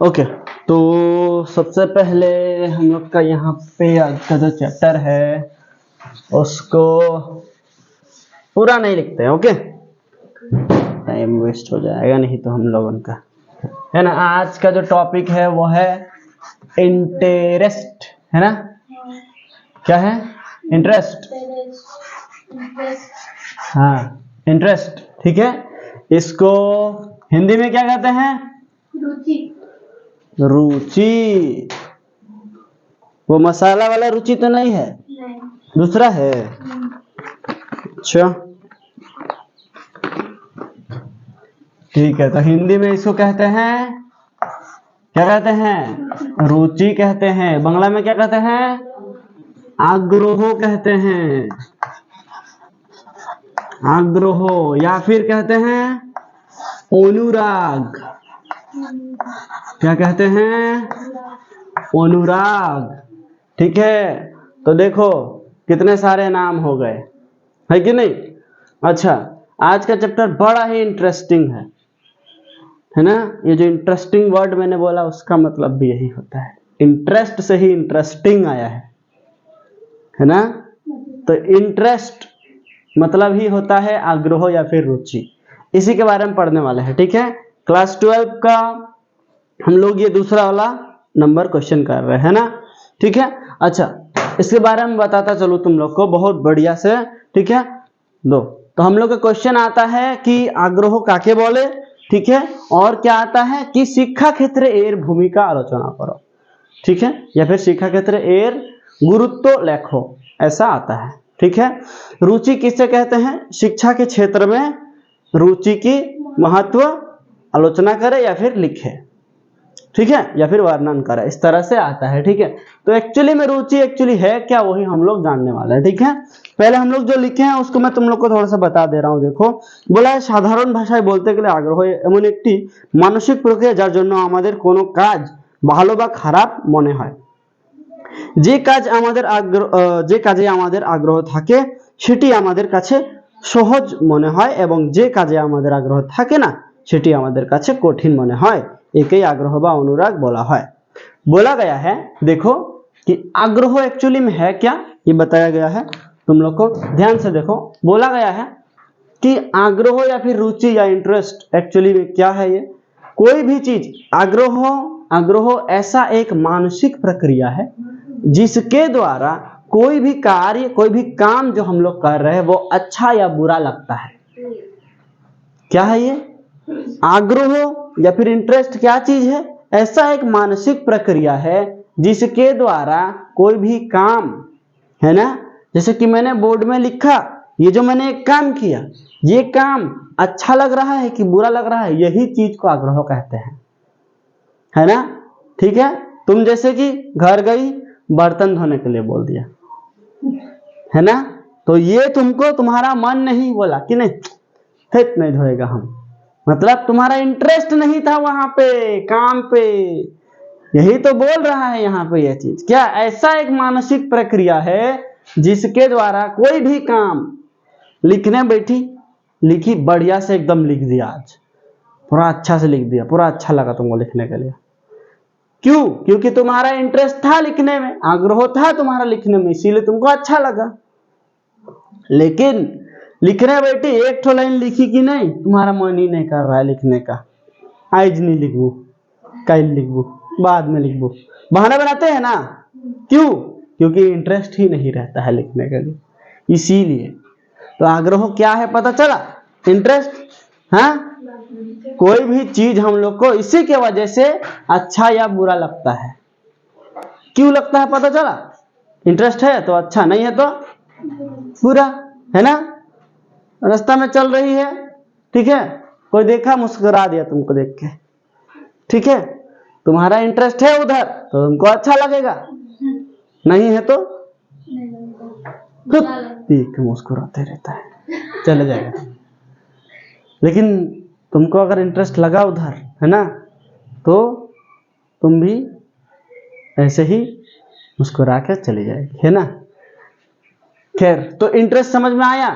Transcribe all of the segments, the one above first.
Okay, तो सबसे पहले हम लोग का यहाँ पे आज का जो चैप्टर है उसको पूरा नहीं लिखते हैं। ओके, टाइम वेस्ट हो जाएगा नहीं तो हम लोगों का, है ना। आज का जो टॉपिक है वो है इंटरेस्ट, है ना। क्या है? इंटरेस्ट। हाँ, इंटरेस्ट, ठीक है। इसको हिंदी में क्या कहते हैं? रुचि। रुचि। वो मसाला वाला रुचि तो नहीं है? नहीं। दूसरा है? अच्छा, ठीक है। तो हिंदी में इसको कहते हैं, क्या कहते हैं? रुचि कहते हैं। बांग्ला में क्या कहते हैं? आग्रह कहते हैं। आग्रह, या फिर कहते हैं अनुराग। क्या कहते हैं? अनुराग, ठीक है। तो देखो कितने सारे नाम हो गए, है कि नहीं। अच्छा, आज का चैप्टर बड़ा ही इंटरेस्टिंग है ना। ये जो इंटरेस्टिंग वर्ड मैंने बोला उसका मतलब भी यही होता है, इंटरेस्ट से ही इंटरेस्टिंग आया है ना। तो इंटरेस्ट मतलब ही होता है आग्रह या फिर रुचि। इसी के बारे में पढ़ने वाले हैं, ठीक है। क्लास 12 का हम लोग ये दूसरा वाला नंबर क्वेश्चन कर रहे हैं ना, ठीक है। अच्छा, इसके बारे में बताता चलो तुम लोग को बहुत बढ़िया से, ठीक है। दो तो हम लोग का क्वेश्चन आता है कि आग्रह काके बोले, ठीक है। और क्या आता है कि शिक्षा क्षेत्र एर भूमिका आलोचना करो, ठीक है। या फिर शिक्षा क्षेत्र एर गुरुत्व लेखो, ऐसा आता है, ठीक है। रुचि किससे कहते हैं? शिक्षा के क्षेत्र में रुचि की महत्व आलोचना करे या फिर लिखे, ठीक है, या फिर वर्णन करे, इस तरह से आता है, ठीक है। तो एक्चुअली में रुचि एक्चुअली है क्या, वही हम लोग जानने वाले हैं, ठीक है। पहले हम लोग जो लिखे हैं उसको मैं तुम लोग को थोड़ा सा बता दे रहा हूं। देखो, बोला है साधारण भाषाয় বলতে গেলে আগ্রহ এমন একটি মানসিক প্রক্রিয়া যার জন্য আমাদের কোনো কাজ ভালো বা খারাপ মনে হয়। যে কাজে আমাদের আগ্রহ থাকে সেটি আমাদের কাছে সহজ মনে হয় এবং যে কাজে আমাদের আগ্রহ থাকে না সেটি আমাদের কাছে কঠিন মনে হয়। एके आग्रह व अनुराग बोला है। बोला गया है, देखो कि आग्रह एक्चुअली में है क्या, ये बताया गया है। तुम लोग को ध्यान से देखो, बोला गया है कि आग्रह या फिर रुचि या इंटरेस्ट एक्चुअली में क्या है। ये कोई भी चीज, आग्रह ऐसा एक मानसिक प्रक्रिया है जिसके द्वारा कोई भी कार्य, कोई भी काम जो हम लोग कर रहे हैं वो अच्छा या बुरा लगता है। क्या है ये? आग्रह या फिर इंटरेस्ट क्या चीज है? ऐसा एक मानसिक प्रक्रिया है जिसके द्वारा कोई भी काम, है ना, जैसे कि मैंने बोर्ड में लिखा, ये जो मैंने एक काम किया, ये काम अच्छा लग रहा है कि बुरा लग रहा है, यही चीज को आग्रह कहते हैं, है ना, ठीक है। तुम जैसे कि घर गई, बर्तन धोने के लिए बोल दिया, है ना, तो ये तुमको तुम्हारा मन नहीं बोला कि नहीं, नहीं धोएगा हम, मतलब तुम्हारा इंटरेस्ट नहीं था वहां पे, काम पे। यही तो बोल रहा है यहाँ पे यह चीज। क्या? ऐसा एक मानसिक प्रक्रिया है जिसके द्वारा कोई भी काम, लिखने बैठी, लिखी बढ़िया से एकदम लिख दिया, आज पूरा अच्छा से लिख दिया, पूरा अच्छा लगा तुमको लिखने के लिए। क्यों? क्योंकि तुम्हारा इंटरेस्ट था लिखने में, आग्रह था तुम्हारा लिखने में, इसीलिए तुमको अच्छा लगा। लेकिन लिखने बैठी, एक ठो लाइन लिखी कि नहीं, तुम्हारा मन ही नहीं कर रहा है लिखने का, आज नहीं लिखबू, कल लिखबू, बाद में लिखबू, बहाना बनाते हैं ना। क्यों? क्योंकि इंटरेस्ट ही नहीं रहता है लिखने के लिए, इसीलिए। तो आग्रह क्या है पता चला? इंटरेस्ट, हाँ। कोई भी चीज हम लोग को इसी के वजह से अच्छा या बुरा लगता है। क्यों लगता है पता चला? इंटरेस्ट है तो अच्छा, नहीं है तो बुरा, है ना। रास्ता में चल रही है, ठीक है, कोई देखा, मुस्कुरा दिया तुमको देख के, ठीक है, तुम्हारा इंटरेस्ट है उधर तो तुमको अच्छा लगेगा, नहीं है तो देख मुस्कुराते रहता है, चले जाएगा। लेकिन तुमको अगर इंटरेस्ट लगा उधर, है ना, तो तुम भी ऐसे ही मुस्कुरा के चली जाएगी, है ना। खैर, तो इंटरेस्ट समझ में आया,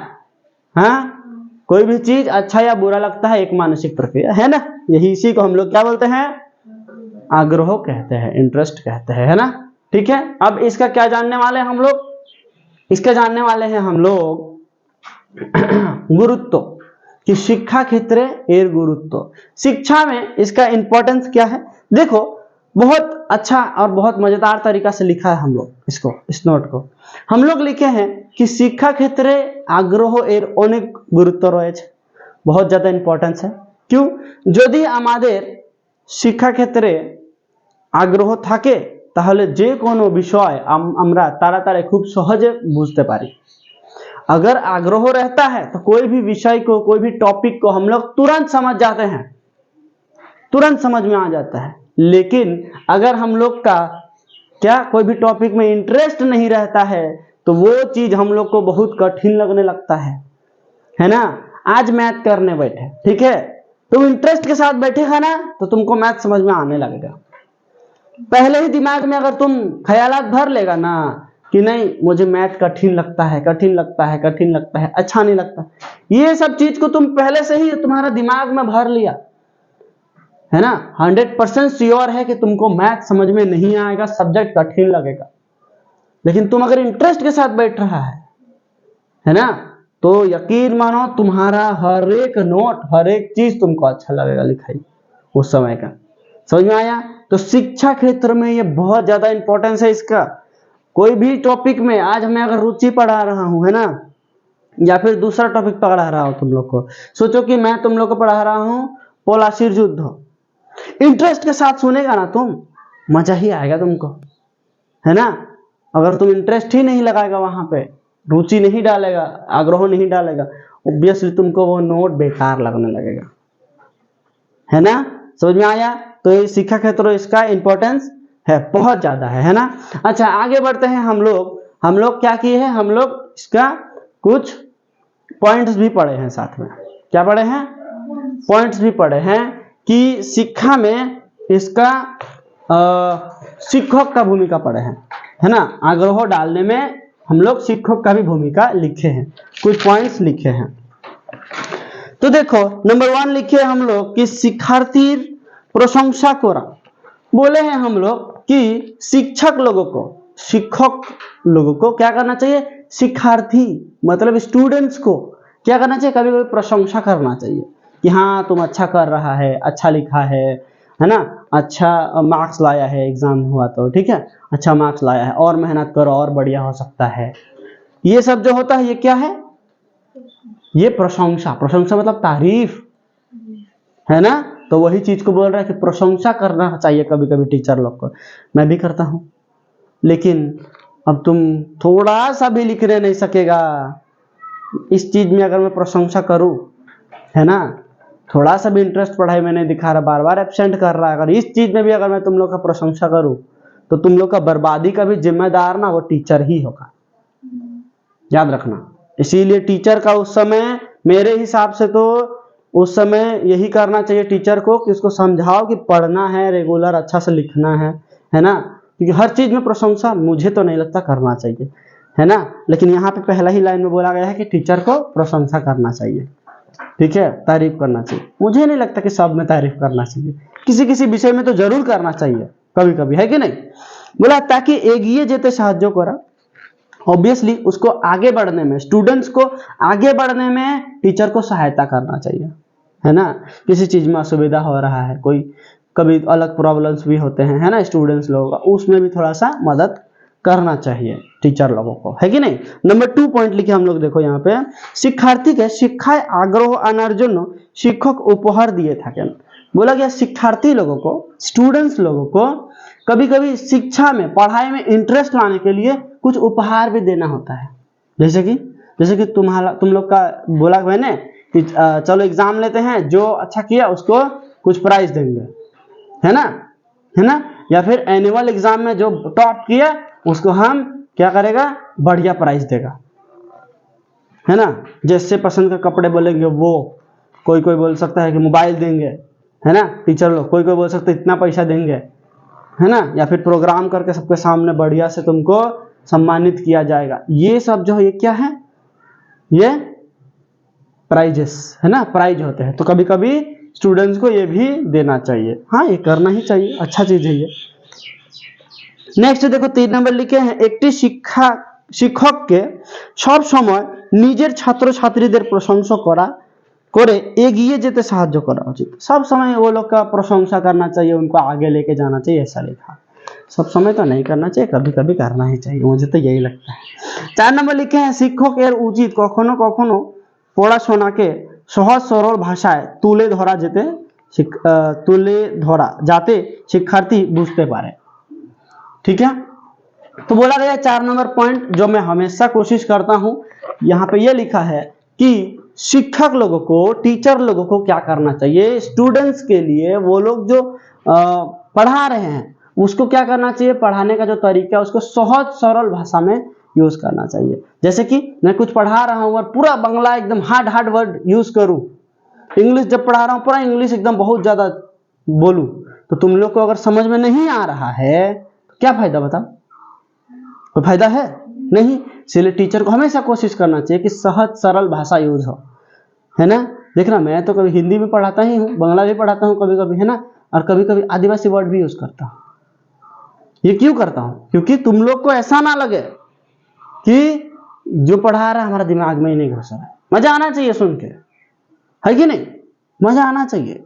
हाँ, कोई भी चीज अच्छा या बुरा लगता है, एक मानसिक प्रक्रिया है ना। यही इसी को हम लोग क्या बोलते हैं, आग्रह कहते हैं, इंटरेस्ट कहते हैं, है ना। ठीक है, अब इसका क्या जानने वाले हैं हम लोग, इसका जानने वाले हैं हम लोग गुरुत्व कि शिक्षा क्षेत्र एर गुरुत्व। शिक्षा में इसका इंपॉर्टेंस क्या है, देखो बहुत अच्छा और बहुत मजेदार तरीका से लिखा है हम लोग इसको, इस नोट को हम लोग लिखे हैं कि शिक्षा क्षेत्र आग्रह एर अनेक गुरुत्व रयेछे। बहुत ज्यादा इंपॉर्टेंस है। क्यों, यदि आमादेर शिक्षा क्षेत्रे आग्रह थाके ताहले जे कोनो विषय आमरा ताड़ाताड़ी खूब सहजे बुझते पारी। अगर आग्रह रहता है तो कोई भी विषय को, कोई भी टॉपिक को हम लोग तुरंत समझ जाते हैं, तुरंत समझ में आ जाता है। लेकिन अगर हम लोग का क्या कोई भी टॉपिक में इंटरेस्ट नहीं रहता है तो वो चीज हम लोग को बहुत कठिन लगने लगता है ना। आज मैथ करने बैठे, ठीक है, तुम इंटरेस्ट के साथ बैठेगा ना तो तुमको मैथ समझ में आने लगेगा। पहले ही दिमाग में अगर तुम ख्यालात भर लेगा ना कि नहीं मुझे मैथ कठिन लगता है, कठिन लगता है, कठिन लगता है, अच्छा नहीं लगता, ये सब चीज को तुम पहले से ही तुम्हारा दिमाग में भर लिया है ना, 100% श्योर है कि तुमको मैथ समझ में नहीं आएगा, सब्जेक्ट कठिन लगेगा। लेकिन तुम अगर इंटरेस्ट के साथ बैठ रहा है ना, तो यकीन मानो तुम्हारा हर एक नोट, हर एक चीज तुमको अच्छा लगेगा लिखाई उस समय का। समझ में आया। तो शिक्षा क्षेत्र में ये बहुत ज्यादा इंपॉर्टेंस है इसका। कोई भी टॉपिक में आज मैं अगर रुचि पढ़ा रहा हूं, है ना, या फिर दूसरा टॉपिक पढ़ा रहा हूं तुम लोग को, सोचो कि मैं तुम लोग को पढ़ा रहा हूं पोलाशिर युद्ध, इंटरेस्ट के साथ सुनेगा ना तुम, मजा ही आएगा तुमको, है ना। अगर तुम इंटरेस्ट ही नहीं लगाएगा, वहां पे रुचि नहीं डालेगा, आग्रह नहीं डालेगा, ऑब्वियसली तुमको वो नोट बेकार लगने लगेगा, है ना। समझ में आया। तो ये शिक्षा क्षेत्र इसका इंपॉर्टेंस है, बहुत ज्यादा है ना। अच्छा आगे बढ़ते हैं हम लोग क्या किए हैं, हम लोग इसका कुछ पॉइंट्स भी पढ़े हैं साथ में। क्या पढ़े हैं, पॉइंट्स भी पढ़े हैं कि शिक्षा में इसका शिक्षक का भूमिका पढ़े हैं, है ना। आग्रह डालने में हम लोग शिक्षक का भी भूमिका लिखे हैं, कुछ पॉइंट्स लिखे हैं। तो देखो नंबर 1 लिखे हम लोग कि शिक्षार्थी प्रशंसा करा। बोले हैं हम लोग कि शिक्षक लोगों को क्या करना चाहिए, शिक्षार्थी मतलब स्टूडेंट्स को क्या करना चाहिए, कभी कभी प्रशंसा करना चाहिए कि हाँ तुम अच्छा कर रहा है, अच्छा लिखा है ना, अच्छा मार्क्स लाया है, एग्जाम हुआ तो ठीक है, अच्छा मार्क्स लाया है, और मेहनत करो और बढ़िया हो सकता है। ये सब जो होता है ये क्या है, ये प्रशंसा। प्रशंसा मतलब तारीफ, है ना। तो वही चीज को बोल रहा है कि प्रशंसा करना चाहिए कभी कभी टीचर लोग को। मैं भी करता हूं, लेकिन अब तुम थोड़ा सा भी लिखने नहीं सकेगा इस चीज में अगर मैं प्रशंसा करूं, है ना। थोड़ा सा भी इंटरेस्ट पढ़ाई में नहीं दिखा रहा, बार बार एब्सेंट कर रहा है, अगर इस चीज में भी अगर मैं तुम लोग का प्रशंसा करूं तो तुम लोग का बर्बादी का भी जिम्मेदार ना वो टीचर ही होगा, याद रखना। इसीलिए टीचर का उस समय मेरे हिसाब से तो उस समय यही करना चाहिए टीचर को कि उसको समझाओ कि पढ़ना है, रेगुलर अच्छा से लिखना है ना। क्योंकि हर चीज में प्रशंसा मुझे तो नहीं लगता करना चाहिए, है ना। लेकिन यहाँ पे पहला ही लाइन में बोला गया है कि टीचर को प्रशंसा करना चाहिए, ठीक है, तारीफ करना चाहिए। मुझे नहीं लगता कि सब में तारीफ करना चाहिए, किसी किसी विषय में तो जरूर करना चाहिए कभी कभी, है कि नहीं। बोला ताकि एगिए जेते साहाज्य करा, ऑब्वियसली उसको आगे बढ़ने में, स्टूडेंट्स को आगे बढ़ने में टीचर को सहायता करना चाहिए, है ना। किसी चीज में असुविधा हो रहा है, कोई कभी अलग प्रॉब्लम्स भी होते हैं, है ना, स्टूडेंट्स लोगों का, उसमें भी थोड़ा सा मदद करना चाहिए टीचर लोगों को, है कि नहीं। नंबर 2 पॉइंट लिखे हम लोग, देखो यहाँ पे शिक्षार्थी के शिक्षा आग्रह आनार जन्य शिक्षक उपहार दिए थाकेन। बोला गया शिक्षार्थी लोगों को, स्टूडेंट्स लोगों को कभी कभी शिक्षा में, पढ़ाई में इंटरेस्ट लाने के लिए कुछ उपहार भी देना होता है। जैसे कि तुम लोग का बोला मैंने कि चलो एग्जाम लेते हैं, जो अच्छा किया उसको कुछ प्राइज देंगे, है ना। या फिर एनुअल एग्जाम में जो टॉप किया उसको हम क्या करेगा, बढ़िया प्राइज देगा, है ना। जैसे पसंद का कपड़े बोलेंगे वो, कोई बोल सकता है कि मोबाइल देंगे, है ना टीचर लोग, कोई बोल सकता है इतना पैसा देंगे, है ना। या फिर प्रोग्राम करके सबके सामने बढ़िया से तुमको सम्मानित किया जाएगा। ये सब जो है ये क्या है, ये प्राइजेस, है ना, प्राइज होते हैं, तो कभी कभी स्टूडेंट्स को ये भी देना चाहिए। हाँ, ये करना ही चाहिए, अच्छा चीज है ये। नेक्स्ट देखो 3 नंबर लिखे हैं, একটি শিক্ষককে সব সময় নিজের ছাত্র-ছাত্রীদের প্রশংসা করে এগিয়ে যেতে সাহায্য করা উচিत। सब समय वो लोग का प्रशंसा करना चाहिए, उनको आगे लेके जाना चाहिए, ऐसा लिखा। सब समय तो नहीं करना चाहिए, कभी कभी करना ही चाहिए, मुझे तो यही लगता है। 4 नंबर लिखे हैं, শিক্ষকের উচিত কখনো কখনো পড়াশোনাকে সহজ সরল ভাষায় তুলে ধরা যাতে শিক্ষাर्थी বুঝতে পারে। ठीक है, तो बोला गया 4 नंबर पॉइंट जो मैं हमेशा कोशिश करता हूं, यहाँ पे ये लिखा है कि शिक्षक लोगों को, टीचर लोगों को क्या करना चाहिए, स्टूडेंट्स के लिए वो लोग जो पढ़ा रहे हैं उसको क्या करना चाहिए, पढ़ाने का जो तरीका है उसको सहज सरल भाषा में यूज करना चाहिए। जैसे कि मैं कुछ पढ़ा रहा हूं और पूरा बांग्ला एकदम हार्ड वर्ड यूज करूं, इंग्लिश जब पढ़ा रहा हूं पूरा इंग्लिश एकदम बहुत ज्यादा बोलूं, तो तुम लोग को अगर समझ में नहीं आ रहा है क्या फायदा, बताओ, कोई फायदा है नहीं। इसलिए टीचर को हमेशा कोशिश करना चाहिए कि सहज सरल भाषा यूज हो, है ना। देखना, मैं तो कभी हिंदी भी पढ़ाता ही हूँ, बांग्ला भी पढ़ाता हूँ कभी कभी, है ना, और कभी कभी आदिवासी वर्ड भी यूज करता हूँ। ये क्यों करता हूँ, क्योंकि तुम लोग को ऐसा ना लगे कि जो पढ़ा रहा है हमारा दिमाग में ही नहीं घुस रहा है। मजा आना चाहिए सुन के, है कि नहीं, मजा आना चाहिए।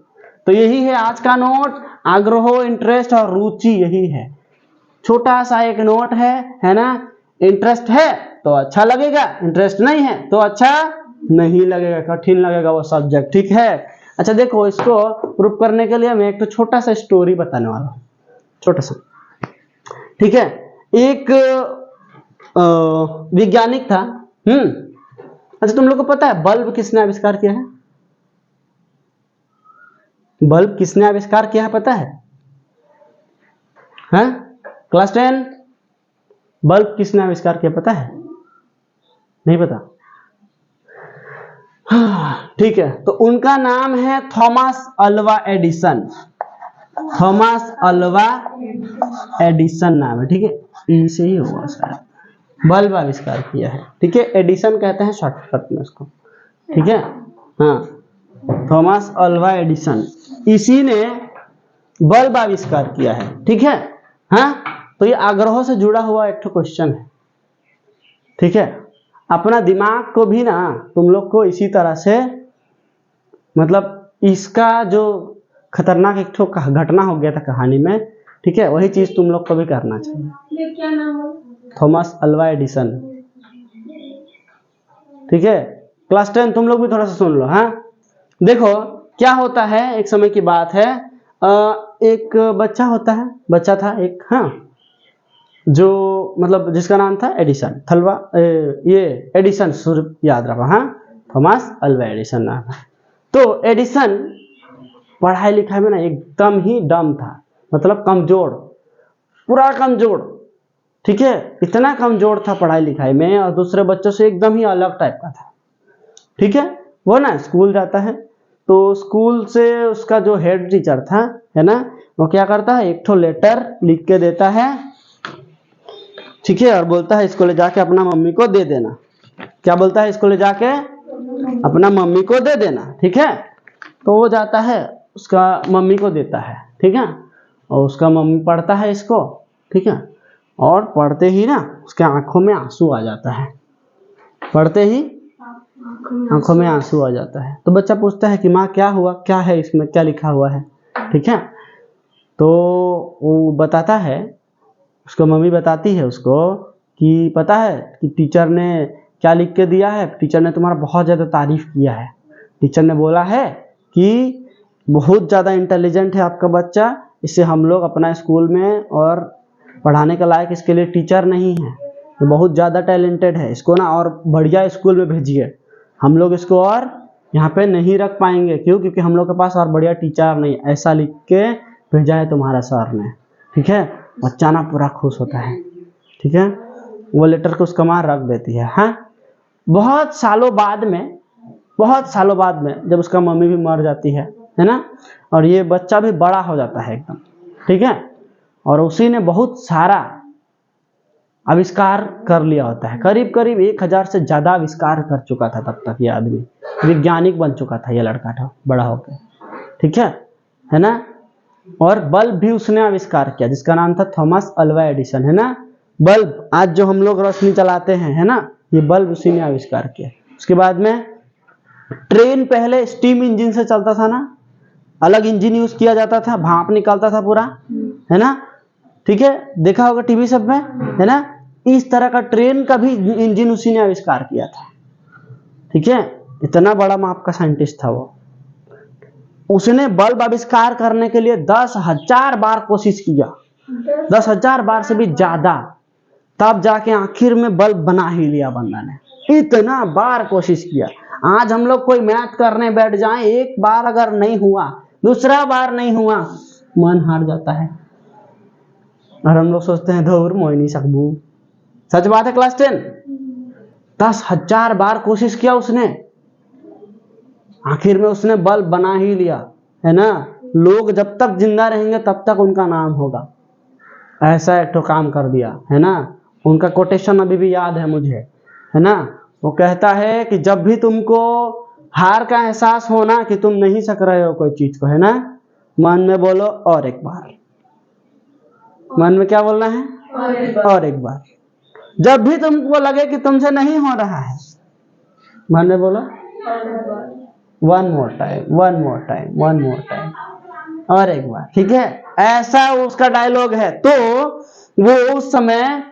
तो यही है आज का नोट, आग्रह, इंटरेस्ट और रुचि, यही है। छोटा सा एक नोट है ना। इंटरेस्ट है तो अच्छा लगेगा, इंटरेस्ट नहीं है तो अच्छा नहीं लगेगा, कठिन लगेगा वो सब्जेक्ट। ठीक है, अच्छा देखो, इसको प्रूफ करने के लिए मैं एक तो छोटा सा स्टोरी बताने वाला हूँ, छोटा सा। ठीक है, एक वैज्ञानिक था। अच्छा, तुम लोग को पता है बल्ब किसने आविष्कार किया है? बल्ब किसने आविष्कार किया है पता है? हैं? क्लास 10, बल्ब किसने आविष्कार किया पता है? नहीं पता? ठीक है, तो उनका नाम है Thomas Alva Edison. Thomas Alva Edison नाम है, ठीक है, इसे ही होगा शायद। बल्ब आविष्कार किया है, ठीक है, एडिसन कहते हैं शॉर्टकट में उसको, ठीक है। हाँ, थॉमस अल्वा एडिसन, इसी ने बल्ब आविष्कार किया है, ठीक है। हाँ, तो ये आग्रह से जुड़ा हुआ एक क्वेश्चन है, ठीक है। अपना दिमाग को भी ना तुम लोग को इसी तरह से, मतलब इसका जो खतरनाक एक घटना हो गया था कहानी में, ठीक है, वही चीज तुम लोग को भी करना चाहिए। क्या नाम है? थॉमस अल्वा एडिसन, ठीक है। क्लास 10 तुम लोग भी थोड़ा सा सुन लो। हाँ, देखो क्या होता है, एक समय की बात है, एक बच्चा था एक, हाँ, जो मतलब जिसका नाम था एडिसन, ये एडिसन सिर्फ याद रखो, हाँ, थॉमस अल्वा एडिसन नाम है। तो एडिसन पढ़ाई लिखाई में ना एकदम ही डम था, मतलब कमजोर, पूरा कमजोर, ठीक है, इतना कमजोर था पढ़ाई लिखाई में और दूसरे बच्चों से एकदम ही अलग टाइप का था, ठीक है। वो ना स्कूल जाता है, तो स्कूल से उसका जो हेड टीचर था, है ना, वो क्या करता है, एक ठो लेटर लिख के देता है, ठीक है, और बोलता है इसको ले जाके अपना मम्मी को दे देना। क्या बोलता है? इसको ले जाके अपना मम्मी को दे देना, ठीक है। तो वो जाता है, उसका मम्मी को देता है, ठीक है, और उसका मम्मी पढ़ता है इसको, ठीक है, और पढ़ते ही ना उसके आंखों में आंसू आ जाता है, पढ़ते ही आंखों में आंसू आ जाता है। तो बच्चा पूछता है कि माँ क्या हुआ, क्या है इसमें, क्या लिखा हुआ है, ठीक है। तो वो बताता है, उसको मम्मी बताती है उसको कि पता है कि टीचर ने क्या लिख के दिया है, टीचर ने तुम्हारा बहुत ज़्यादा तारीफ किया है, टीचर ने बोला है कि बहुत ज़्यादा इंटेलिजेंट है आपका बच्चा, इसे हम लोग अपना स्कूल में और पढ़ाने के लायक इसके लिए टीचर नहीं है, तो बहुत ज़्यादा टैलेंटेड है, इसको ना और बढ़िया स्कूल में भेजिए, हम लोग इसको और यहाँ पे नहीं रख पाएंगे, क्यों, क्योंकि हम लोग के पास और बढ़िया टीचर नहीं, ऐसा लिख के भेजा है तुम्हारा सर ने, ठीक है। बच्चा ना पूरा खुश होता है, ठीक है, वो लेटर को उसका माँ रख देती है। हाँ, बहुत सालों बाद में जब उसका मम्मी भी मर जाती है ना, और ये बच्चा भी बड़ा हो जाता है एकदम, ठीक है, और उसी ने बहुत सारा आविष्कार कर लिया होता है, करीब 1000 से ज्यादा आविष्कार कर चुका था तब तक ये आदमी, वैज्ञानिक बन चुका था ये लड़का था बड़ा होकर, ठीक है ना। और बल्ब भी उसने आविष्कार किया जिसका नाम था थॉमस अल्वा एडिसन, है ना। बल्ब आज जो हम लोग रोशनी चलाते हैं, है ना, ये बल्ब उसी ने आविष्कार किया। उसके बाद में ट्रेन पहले स्टीम इंजन से चलता था ना, अलग इंजन यूज किया जाता था, भाप निकलता था पूरा, है ना, ठीक है, देखा होगा टीवी सब में, है ना। इस तरह का ट्रेन का भी इंजन उसी ने आविष्कार किया था, ठीक है। इतना बड़ा माप का साइंटिस्ट था वो। उसने बल्ब आविष्कार करने के लिए 10,000 बार कोशिश किया, 10,000 बार से भी ज्यादा, तब जाके आखिर में बल्ब बना ही लिया बंदा ने। इतना बार कोशिश किया। आज हम लोग कोई मैथ करने बैठ जाएं, एक बार अगर नहीं हुआ, दूसरा बार नहीं हुआ, मन हार जाता है और हम लोग सोचते हैं धौर मोह नहीं सकबू। सच बात है क्लास 10। 10,000 बार कोशिश किया उसने, आखिर में उसने बल्ब बना ही लिया, है ना। लोग जब तक जिंदा रहेंगे तब तक उनका नाम होगा, ऐसा एक तो काम कर दिया, है ना। उनका कोटेशन अभी भी याद है मुझे, है ना। वो कहता है कि जब भी तुमको हार का एहसास होना कि तुम नहीं सक रहे हो कोई चीज को, है ना, मन में बोलो और एक बार। मन में क्या बोलना है? और एक बार। जब भी तुमको लगे कि तुमसे नहीं हो रहा है, मन में बोलो one more time, one more time, one more time, और एक बार, ठीक है। ऐसा उसका डायलॉग है। तो वो उस समय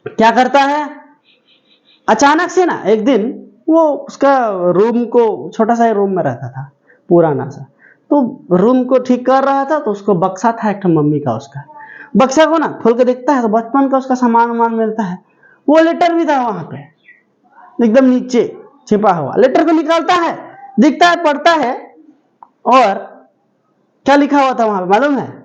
क्या करता है, अचानक से ना एक दिन वो उसका रूम को, छोटा सा रूम में रहता था पुराना सा, तो रूम को ठीक कर रहा था, तो उसको बक्सा था एक मम्मी का, उसका बक्सा को ना खोल के देखता है तो बचपन का उसका सामान वामान मिलता है। वो लेटर भी था वहां पे एकदम नीचे छिपा हुआ। लेटर को निकालता है, दिखता है, पढ़ता है, और क्या लिखा हुआ था वहां पे मालूम है?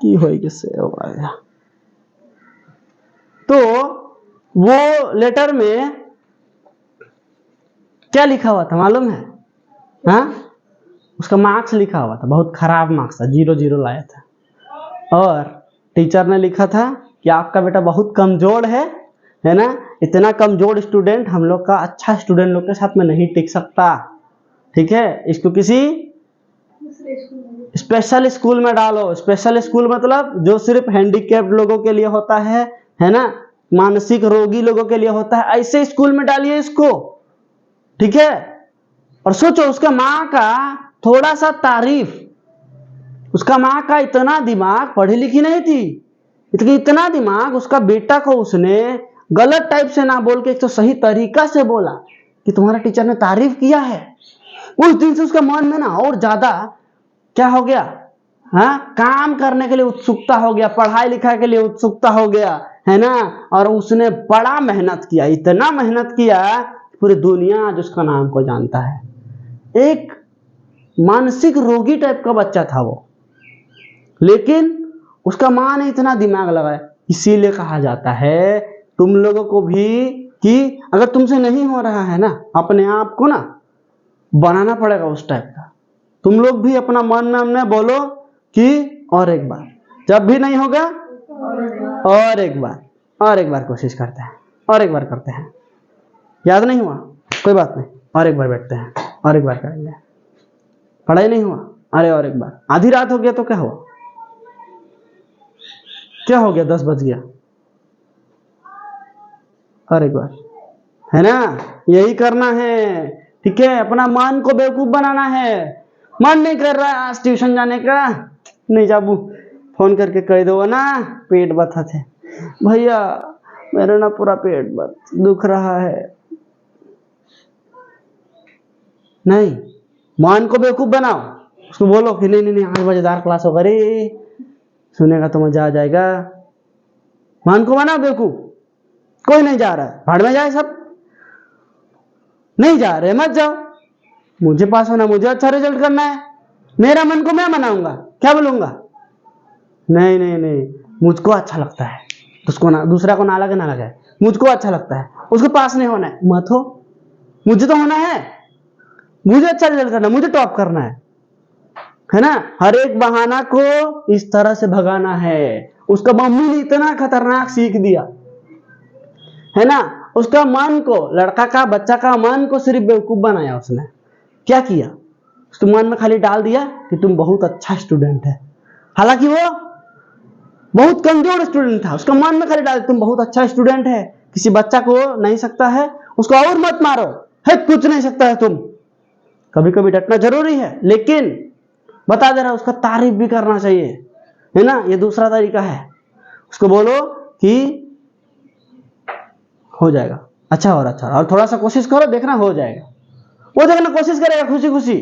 की होगी से तो वो लेटर में क्या लिखा हुआ था मालूम है? हाँ, उसका मार्क्स लिखा हुआ था, बहुत खराब मार्क्स था, 0 लाया था। और टीचर ने लिखा था कि आपका बेटा बहुत कमजोर है ना, इतना कमजोर स्टूडेंट हम लोग का अच्छा स्टूडेंट लोग के साथ में नहीं टिक सकता, ठीक है, इसको किसी स्पेशल स्कूल में डालो। स्पेशल स्कूल मतलब जो सिर्फ हैंडीकैप्ड लोगों के लिए होता है ना, मानसिक रोगी लोगों के लिए होता है, ऐसे स्कूल में डालिए इसको, ठीक है। और सोचो उसका माँ का थोड़ा सा तारीफ, उसका माँ का इतना दिमाग, पढ़ी लिखी नहीं थी, इतना दिमाग, उसका बेटा को उसने गलत टाइप से ना बोल के एक तो सही तरीका से बोला कि तुम्हारा टीचर ने तारीफ किया है। उस दिन से उसका मन में ना और ज्यादा क्या हो गया, हाँ, काम करने के लिए उत्सुकता हो गया, पढ़ाई लिखाई के लिए उत्सुकता हो गया, है ना। और उसने बड़ा मेहनत किया, इतना मेहनत किया, पूरी दुनिया आज उसका नाम को जानता है। एक मानसिक रोगी टाइप का बच्चा था वो, लेकिन उसका माँ ने इतना दिमाग लगाया। इसीलिए कहा जाता है तुम लोगों को भी कि अगर तुमसे नहीं हो रहा है ना, अपने आप को ना बनाना पड़ेगा उस टाइप का। तुम लोग भी अपना मन में बोलो कि और एक बार, जब भी नहीं होगा और एक बार, और एक बार कोशिश करते हैं, और एक बार करते हैं। याद नहीं हुआ कोई बात नहीं, और एक बार बैठते हैं, और एक बार करेंगे। पढ़ाई नहीं हुआ, अरे और एक बार। आधी रात हो गया तो क्या हुआ, क्या हो गया, 10 बज गया, और एक बार, है ना। यही करना है, ठीक है। अपना मन को बेवकूफ बनाना है। मन नहीं कर रहा है आज ट्यूशन जाने का, नहीं जाबू, फोन करके कह दो ना पेट बता थे, भैया मेरा ना पूरा पेट दुख रहा है। नहीं, मन को बेवकूफ बनाओ, उसको बोलो कि नहीं नहीं नहीं आज मजेदार क्लास होगा रे, सुनेगा तो मजा आ जाएगा। मन को बनाओ बेवकूफ। कोई नहीं जा रहा है, भाड़ में जाए सब, नहीं जा रहे मत जाओ, मुझे पास होना, मुझे अच्छा रिजल्ट करना है, मेरा मन को मैं मनाऊंगा, क्या बोलूंगा, नहीं नहीं नहीं, मुझको अच्छा लगता है, उसको ना, दूसरा को ना लगे, मुझको अच्छा लगता है, उसको पास नहीं होना है, मत हो, मुझे तो होना है, मुझे अच्छा रिजल्ट करना, मुझे टॉप करना है है ना, हर एक बहाना को इस तरह से भगाना है। उसका मम्मी ने इतना खतरनाक सीख दिया, है ना, उसका मन को, लड़का का, बच्चा का मन को सिर्फ बेवकूफ बनाया। उसने क्या किया, उसके मन में खाली डाल दिया कि तुम बहुत अच्छा स्टूडेंट है, हालांकि वो बहुत कमजोर स्टूडेंट था। उसका मन में खाली डाल दिया तुम बहुत अच्छा स्टूडेंट है, किसी बच्चा को नहीं सकता है, उसको और मत मारो, है कुछ नहीं सकता है तुम। कभी कभी डटना जरूरी है, लेकिन बता दे रहा उसका तारीफ भी करना चाहिए, है ना। ये दूसरा तरीका है, उसको बोलो कि हो जाएगा, अच्छा और अच्छा, और थोड़ा सा कोशिश करो, देखना हो जाएगा। वो देखना कोशिश करेगा खुशी खुशी।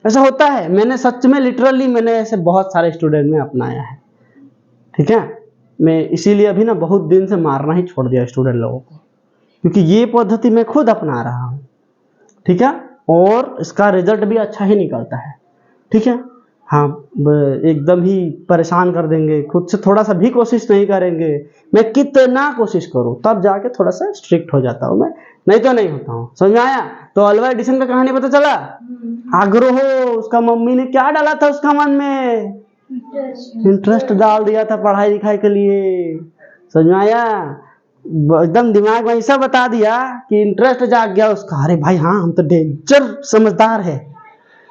ऐसा होता है, मैंने सच में लिटरली मैंने ऐसे बहुत सारे स्टूडेंट में अपनाया है, ठीक है। मैं इसीलिए अभी ना बहुत दिन से मारना ही छोड़ दिया स्टूडेंट लोगों को, क्योंकि ये पद्धति मैं खुद अपना रहा हूं, ठीक है, और इसका रिजल्ट भी अच्छा ही निकलता है, ठीक है। हाँ, एकदम ही परेशान कर देंगे, खुद से थोड़ा सा भी कोशिश नहीं करेंगे, मैं कितना कोशिश करूं तब जाके थोड़ा सा स्ट्रिक्ट हो जाता हूं मैं, नहीं तो नहीं होता हूं। समझ में आया? तो अल्वा एडिशन का कहानी पता चला। आग्रह, उसका मम्मी ने क्या डाला था उसका मन में, इंटरेस्ट डाल दिया था पढ़ाई लिखाई के लिए। समझ में आया? एकदम दिमाग में ऐसा बता दिया कि इंटरेस्ट जाग गया उसका। अरे भाई हाँ, हम तो डेंजर समझदार है,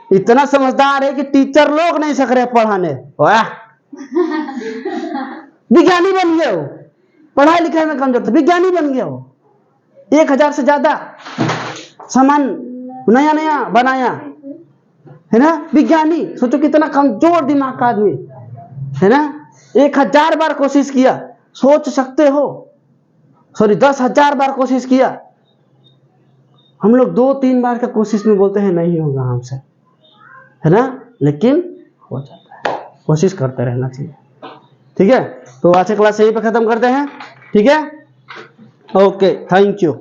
इतना समझदार है कि टीचर लोग नहीं सक रहे पढ़ाने। वाह, विज्ञानी बन गया वो, पढ़ाई लिखाई में कमजोर था, विज्ञानी बन गया वो। 1000 से ज्यादा सामान नया नया बनाया, है ना, विज्ञानी। सोचो कितना कमजोर दिमाग का आदमी, है ना। 1000 बार कोशिश किया, सोच सकते हो, सॉरी 10,000 बार कोशिश किया। हम लोग 2-3 बार का कोशिश में बोलते हैं नहीं होगा हमसे, है ना, लेकिन हो जाता है। कोशिश करते रहना चाहिए, ठीक है। तो आज की क्लास यहीं पे खत्म करते हैं, ठीक है। Okay, thank you.